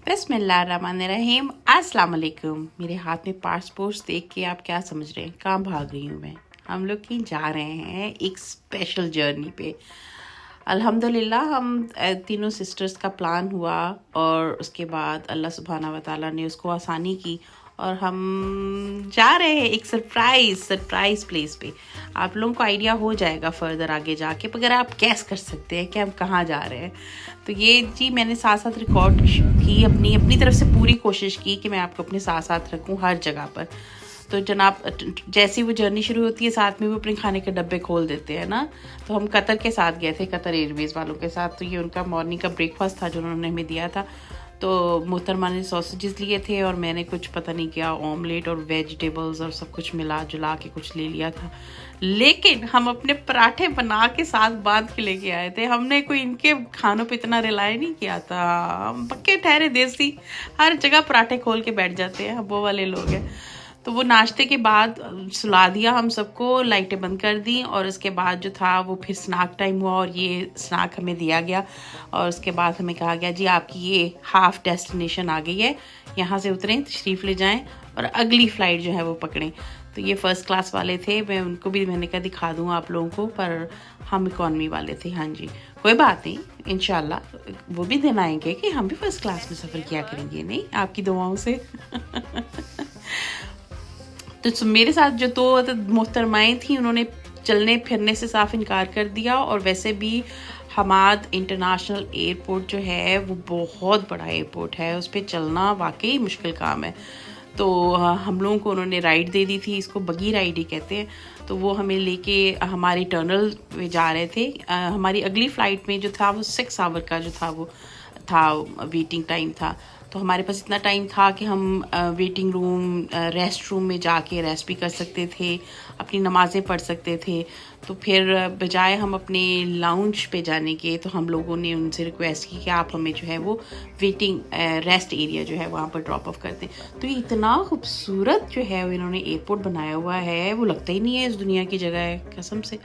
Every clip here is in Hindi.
बिस्मिल्लाहिर्रहमानिर्रहीम। अस्सलाम वालेकुम। मेरे हाथ में पासपोर्ट देख के आप क्या समझ रहे हैं? कहाँ भाग रही हूँ मैं? हम लोग कहीं जा रहे हैं एक स्पेशल जर्नी पे। अल्हम्दुलिल्लाह हम तीनों सिस्टर्स का प्लान हुआ और उसके बाद अल्लाह सुब्हाना व तआला ने उसको आसानी की और हम जा रहे हैं एक सरप्राइज प्लेस पे। आप लोगों को आइडिया हो जाएगा फर्दर आगे जाके, मगर आप गैस कर सकते हैं कि हम कहाँ जा रहे हैं। तो ये जी मैंने साथ साथ रिकॉर्ड की, अपनी तरफ से पूरी कोशिश की कि मैं आपको अपने साथ साथ रखूँ हर जगह पर। तो जनाब जैसे ही वो जर्नी शुरू होती है साथ में वो अपने खाने के डब्बे खोल देते हैं ना। तो हम कतर के साथ गए थे, कतर एयरवेज़ वालों के साथ। तो ये उनका मॉर्निंग का ब्रेकफास्ट था जो उन्होंने हमें दिया था। तो मोहतरमा ने सॉसेजेस लिए थे और मैंने कुछ पता नहीं क्या ऑमलेट और वेजिटेबल्स और सब कुछ मिला जुला के कुछ ले लिया था। लेकिन हम अपने पराठे बना के साथ बांध के लेके आए थे। हमने कोई इनके खानों पे इतना रिलाय नहीं किया था। हम पक्के ठहरे देसी, हर जगह पराठे खोल के बैठ जाते हैं, वो वाले लोग हैं। तो वो नाश्ते के बाद सुला दिया हम सबको, लाइटें बंद कर दी और उसके बाद जो था वो फिर स्नैक टाइम हुआ और ये स्नैक हमें दिया गया। और उसके बाद हमें कहा गया जी आपकी ये हाफ डेस्टिनेशन आ गई है, यहाँ से उतरें, तशरीफ़ ले जाएं और अगली फ़्लाइट जो है वो पकड़ें। तो ये फ़र्स्ट क्लास वाले थे, मैं उनको भी मैंने कहा दिखा दूँ आप लोगों को, पर हम इकॉनमी वाले थे। हाँ जी, कोई बात नहीं, इंशाल्लाह वो भी दिन आएंगे कि हम भी फ़र्स्ट क्लास में सफ़र किया करेंगे, नहीं आपकी दुआओं से। तो मेरे साथ जो दो मोहतरमाएँ थी उन्होंने चलने फिरने से साफ इनकार कर दिया। और वैसे भी हमाद इंटरनेशनल एयरपोर्ट जो है वो बहुत बड़ा एयरपोर्ट है, उस पर चलना वाकई मुश्किल काम है। तो हम लोगों को उन्होंने राइड दे दी थी, इसको बगी राइड ही कहते हैं। तो वो हमें लेके हमारी टर्नल में जा रहे थे। हमारी अगली फ़्लाइट में जो था वो 6 आवर का जो था वो था वेटिंग टाइम था। तो हमारे पास इतना टाइम था कि हम वेटिंग रूम रेस्ट रूम में जाके रेस्ट भी कर सकते थे, अपनी नमाज़ें पढ़ सकते थे। तो फिर बजाय हम अपने लाउंज पे जाने के, तो हम लोगों ने उनसे रिक्वेस्ट की कि आप हमें जो है वो वेटिंग रेस्ट एरिया जो है वहाँ पर ड्रॉप ऑफ कर दें। तो ये इतना खूबसूरत जो है इन्होंने एयरपोर्ट बनाया हुआ है, वो लगता ही नहीं है इस दुनिया की जगह है कसम से।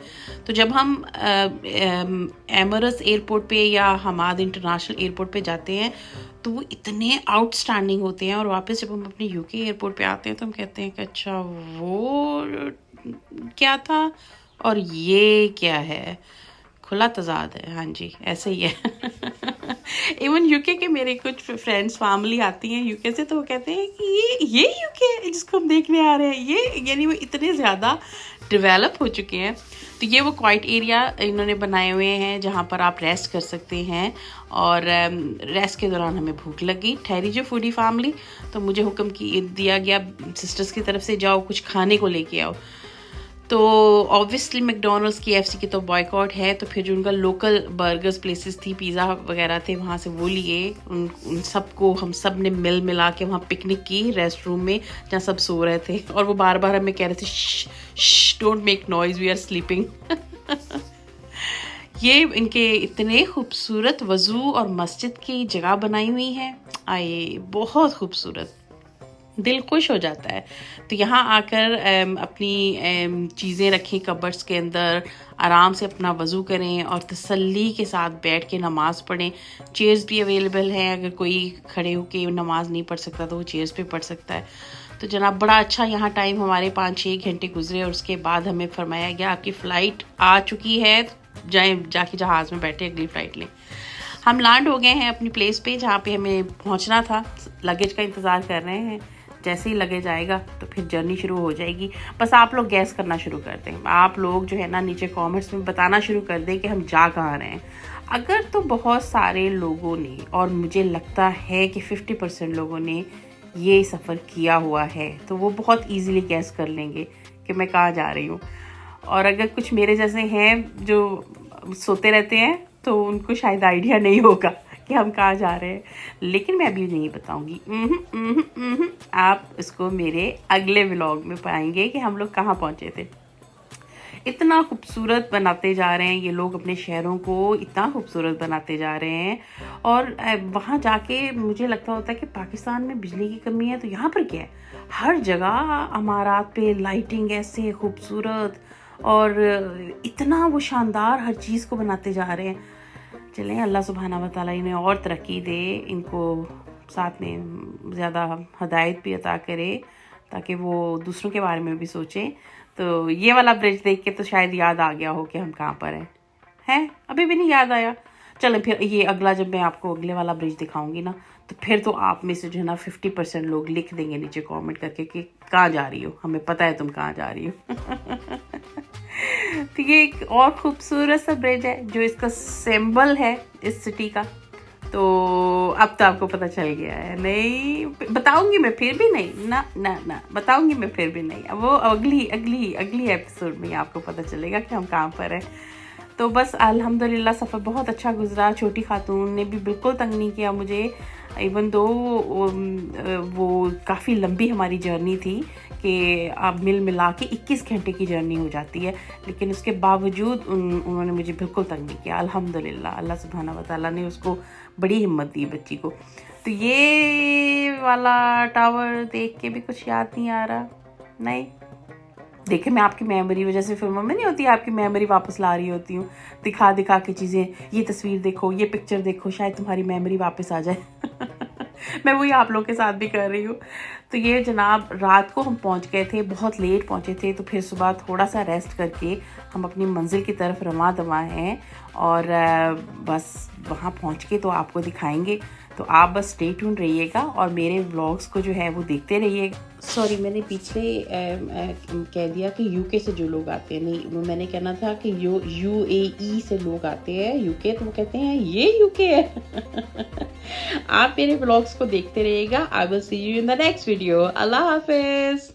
तो जब हम एमरस एयरपोर्ट पे या हमाद इंटरनेशनल एयरपोर्ट पे जाते हैं तो वो इतने आउटस्टैंडिंग होते हैं, और वापस जब हम अपने यूके एयरपोर्ट पे आते हैं तो हम कहते हैं कि अच्छा वो क्या था और ये क्या है, खुला तजाद है। हाँ जी, ऐसे ही है। इवन यूके के मेरे कुछ फ्रेंड्स फैमिली आती हैं यूके से, तो वो कहते हैं कि ये यूके है जिसको हम देखने आ रहे हैं, ये यानी वो इतने ज़्यादा डेवलप हो चुके हैं। तो ये वो क्वाइट एरिया इन्होंने बनाए हुए हैं जहाँ पर आप रेस्ट कर सकते हैं। और रेस्ट के दौरान हमें भूख लगी, ठहरी जो फूडी फैमिली, तो मुझे हुक्म दिया गया सिस्टर्स की तरफ से जाओ कुछ खाने को लेके आओ। तो ऑब्वियसली मैकडोनल्ड्स KFC की तो बॉयकॉट है। तो फिर जो उनका लोकल बर्गर्स प्लेसेस थी, पिज़्ज़ा वगैरह थे, वहाँ से वो लिए। उन सबको हम सब ने मिला के वहाँ पिकनिक की रेस्ट रूम में जहाँ सब सो रहे थे। और वो बार बार हमें कह रहे थे don't make noise, we are sleeping. ये इनके इतने खूबसूरत वज़ू और मस्जिद की जगह बनाई हुई है, आए बहुत खूबसूरत, दिल खुश हो जाता है। तो यहाँ आकर अपनी चीज़ें रखें कबर्ड्स के अंदर, आराम से अपना वज़ू करें और तसल्ली के साथ बैठ के नमाज़ पढ़ें। चेयर्स भी अवेलेबल हैं, अगर कोई खड़े होके नमाज़ नहीं पढ़ सकता तो वो चेयर्स पे पढ़ सकता है। तो जनाब बड़ा अच्छा यहाँ टाइम हमारे 5-6 घंटे गुजरे। और उसके बाद हमें फरमाया गया आपकी फ़्लाइट आ चुकी है, जाके जहाज़ में बैठे अगली फ़्लाइट लें। हम लैंड हो गए हैं अपनी प्लेस पे जहाँ पे हमें पहुँचना था। लगेज का इंतज़ार कर रहे हैं, जैसे ही लगेज आएगा तो फिर जर्नी शुरू हो जाएगी। बस आप लोग गैस करना शुरू कर दें, आप लोग जो है ना नीचे कमेंट्स में बताना शुरू कर दें कि हम जा कहाँ रहे हैं। अगर तो बहुत सारे लोगों ने, और मुझे लगता है कि 50% लोगों ने ये सफ़र किया हुआ है, तो वो बहुत ईजीली गैस कर लेंगे कि मैं कहाँ जा रही हूँ। और अगर कुछ मेरे जैसे हैं जो सोते रहते हैं तो उनको शायद आइडिया नहीं होगा कि हम कहाँ जा रहे हैं, लेकिन मैं अभी नहीं बताऊंगी। आप इसको मेरे अगले व्लॉग में पाएंगे कि हम लोग कहाँ पहुँचे थे। इतना खूबसूरत बनाते जा रहे हैं ये लोग, अपने शहरों को इतना खूबसूरत बनाते जा रहे हैं। और वहाँ जाके मुझे लगता होता है कि पाकिस्तान में बिजली की कमी है, तो यहाँ पर क्या है, हर जगह अमारात पे लाइटिंग ऐसे खूबसूरत और इतना वो शानदार हर चीज़ को बनाते जा रहे हैं। चलें, अल्लाह सुब्हाना व तआला इन्हें और तरक्की दे, इनको साथ में ज़्यादा हदायत भी अता करे ताकि वो दूसरों के बारे में भी सोचें। तो ये वाला ब्रिज देख के तो शायद याद आ गया हो कि हम कहाँ पर हैं। अभी भी नहीं याद आया? चलें फिर ये अगला, जब मैं आपको अगले वाला ब्रिज दिखाऊंगी ना, तो फिर तो आप में से जो है ना 50% लोग लिख देंगे नीचे कमेंट करके कि कहाँ जा रही हो, हमें पता है तुम कहाँ जा रही हो। तो ये एक और खूबसूरत सा ब्रिज है जो इसका सिंबल है इस सिटी का। तो अब तो आपको पता चल गया है। नहीं बताऊंगी मैं फिर भी नहीं, ना ना ना बताऊंगी मैं फिर भी नहीं। वो अगली अगली अगली एपिसोड में आपको पता चलेगा कि हम कहाँ पर हैं। तो बस अल्हम्दुलिल्लाह सफ़र बहुत अच्छा गुजरा। छोटी खातून ने भी बिल्कुल तंग नहीं किया मुझे, इवन दो वो काफ़ी लंबी हमारी जर्नी थी कि अब मिल मिला के 21 घंटे की जर्नी हो जाती है, लेकिन उसके बावजूद उन्होंने मुझे बिल्कुल तंग नहीं किया। अल्हम्दुलिल्लाह अल्लाह सुब्हाना व तआला ने उसको बड़ी हिम्मत दी बच्ची को। तो ये वाला टावर देख के भी कुछ याद नहीं आ रहा। नहीं देखे, मैं आपकी मेमोरी, वजह से फिल्मों में नहीं होती आपकी मेमोरी वापस ला रही होती हूँ, दिखा दिखा के चीज़ें, ये तस्वीर देखो, ये पिक्चर देखो, शायद तुम्हारी मेमोरी वापस आ जाए। मैं वही आप लोग के साथ भी कर रही हूँ। तो ये जनाब रात को हम पहुँच गए थे, बहुत लेट पहुँचे थे, तो फिर सुबह थोड़ा सा रेस्ट करके हम अपनी मंजिल की तरफ रवां दवा हैं और बस वहाँ पहुँच के तो आपको दिखाएंगे। तो आप बस स्टे ट्यून रहिएगा और मेरे व्लॉग्स को जो है वो देखते रहिएगा। सॉरी, मैंने पिछले कह दिया कि यूके से जो लोग आते हैं, नहीं वो मैंने कहना था कि यूएई से लोग आते हैं यूके, तो वो कहते हैं ये यूके है। आप मेरे व्लॉग्स को देखते रहिएगा। I will see you in the next video. अल्लाह हाफिज़।